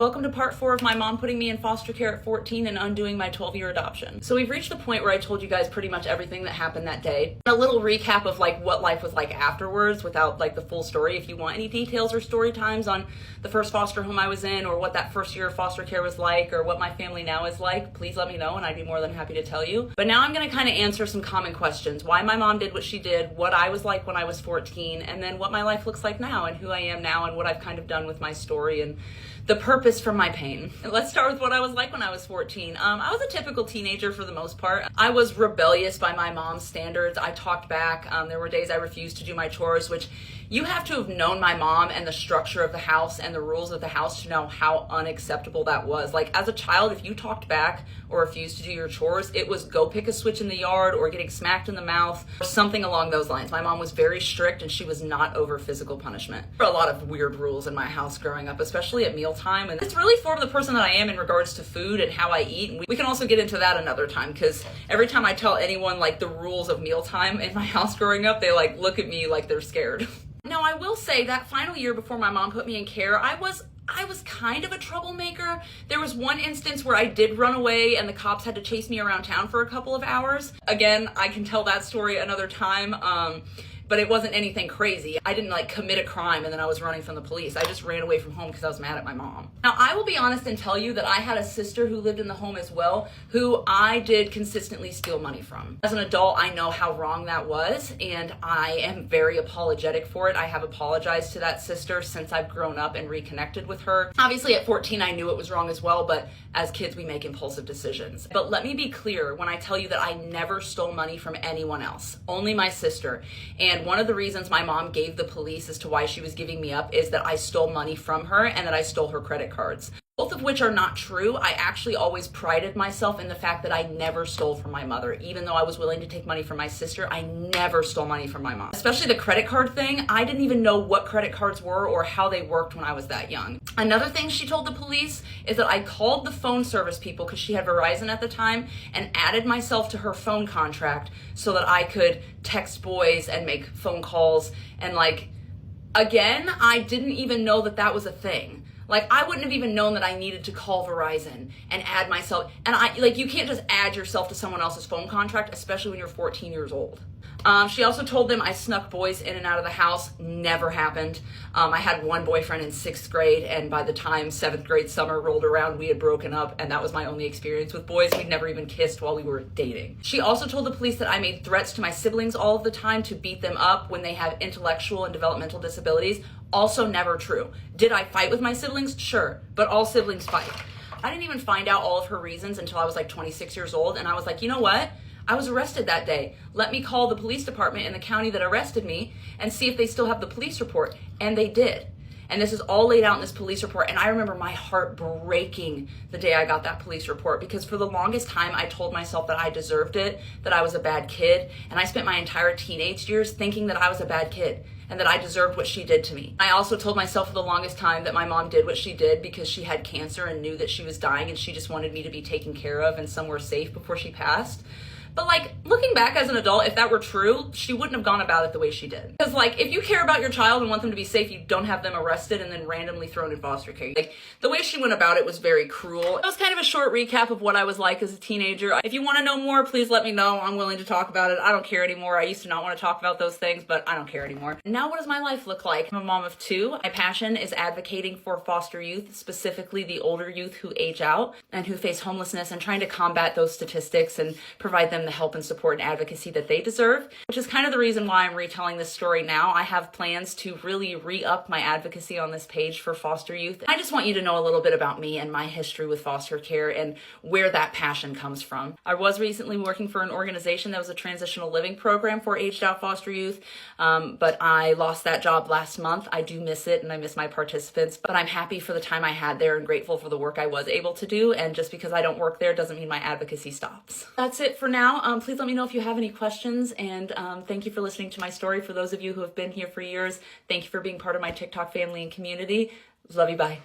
Welcome to part 4 of my mom putting me in foster care at 14 and undoing my 12-year adoption. So we've reached the point where I told you guys pretty much everything that happened that day. A little recap of like what life was like afterwards without like the full story. If you want any details or story times on the first foster home I was in or what that first year of foster care was like or what my family now is like, please let me know and I'd be more than happy to tell you. But now I'm going to kind of answer some common questions. Why my mom did what she did, what I was like when I was 14, and then what my life looks like now and who I am now and what I've kind of done with my story and the purpose for my pain. Let's start with what I was like when I was 14. I was a typical teenager for the most part. I was rebellious by my mom's standards. I talked back. There were days I refused to do my chores, which you have to have known my mom and the structure of the house and the rules of the house to know how unacceptable that was. Like as a child, if you talked back or refused to do your chores, it was go pick a switch in the yard or getting smacked in the mouth or something along those lines. My mom was very strict and she was not over physical punishment. There were a lot of weird rules in my house growing up, especially at mealtime. And it's really formed the person that I am in regards to food and how I eat. And we can also get into that another time because every time I tell anyone like the rules of mealtime in my house growing up, they like look at me like they're scared. Now, I will say that final year before my mom put me in care, I was kind of a troublemaker. There was one instance where I did run away and the cops had to chase me around town for a couple of hours. Again, I can tell that story another time. But it wasn't anything crazy. I didn't like commit a crime and then I was running from the police. I just ran away from home because I was mad at my mom. Now, I will be honest and tell you that I had a sister who lived in the home as well, who I did consistently steal money from. As an adult, I know how wrong that was and I am very apologetic for it. I have apologized to that sister since I've grown up and reconnected with her. Obviously at 14, I knew it was wrong as well, but as kids, we make impulsive decisions. But let me be clear when I tell you that I never stole money from anyone else, only my sister. And one of the reasons my mom gave the police as to why she was giving me up is that I stole money from her and that I stole her credit cards. Both of which are not true. I actually always prided myself in the fact that I never stole from my mother. Even though I was willing to take money from my sister, I never stole money from my mom. Especially the credit card thing. I didn't even know what credit cards were or how they worked when I was that young. Another thing she told the police is that I called the phone service people because she had Verizon at the time and added myself to her phone contract so that I could text boys and make phone calls. And like, again, I didn't even know that that was a thing. Like, I wouldn't have even known that I needed to call Verizon and add myself. And you can't just add yourself to someone else's phone contract, especially when you're 14 years old. She also told them I snuck boys in and out of the house. Never happened. I had one boyfriend in 6th grade, and by the time 7th grade summer rolled around, we had broken up, and that was my only experience with boys. We'd never even kissed while we were dating. She also told the police that I made threats to my siblings all of the time to beat them up when they have intellectual and developmental disabilities. Also never true. Did I fight with my siblings? Sure, but all siblings fight. I didn't even find out all of her reasons until I was like 26 years old, and I was like, you know what? I was arrested that day. Let me call the police department in the county that arrested me and see if they still have the police report. And they did. And this is all laid out in this police report. And I remember my heart breaking the day I got that police report because for the longest time, I told myself that I deserved it, that I was a bad kid. And I spent my entire teenage years thinking that I was a bad kid and that I deserved what she did to me. I also told myself for the longest time that my mom did what she did because she had cancer and knew that she was dying and she just wanted me to be taken care of and somewhere safe before she passed. But like, looking back as an adult, if that were true, she wouldn't have gone about it the way she did. Because like, if you care about your child and want them to be safe, you don't have them arrested and then randomly thrown in foster care. Like, the way she went about it was very cruel. That was kind of a short recap of what I was like as a teenager. If you want to know more, please let me know. I'm willing to talk about it. I don't care anymore. I used to not want to talk about those things, but I don't care anymore. Now, what does my life look like? I'm a mom of 2. My passion is advocating for foster youth, specifically the older youth who age out and who face homelessness and trying to combat those statistics and provide them the help and support and advocacy that they deserve, which is kind of the reason why I'm retelling this story now. I have plans to really re-up my advocacy on this page for foster youth. I just want you to know a little bit about me and my history with foster care and where that passion comes from. I was recently working for an organization that was a transitional living program for aged out foster youth, but I lost that job last month. I do miss it and I miss my participants, but I'm happy for the time I had there and grateful for the work I was able to do. And just because I don't work there doesn't mean my advocacy stops. That's it for now. Please let me know if you have any questions, and thank you for listening to my story. For those of you who have been here for years, thank you for being part of my TikTok family and community. Love you, bye.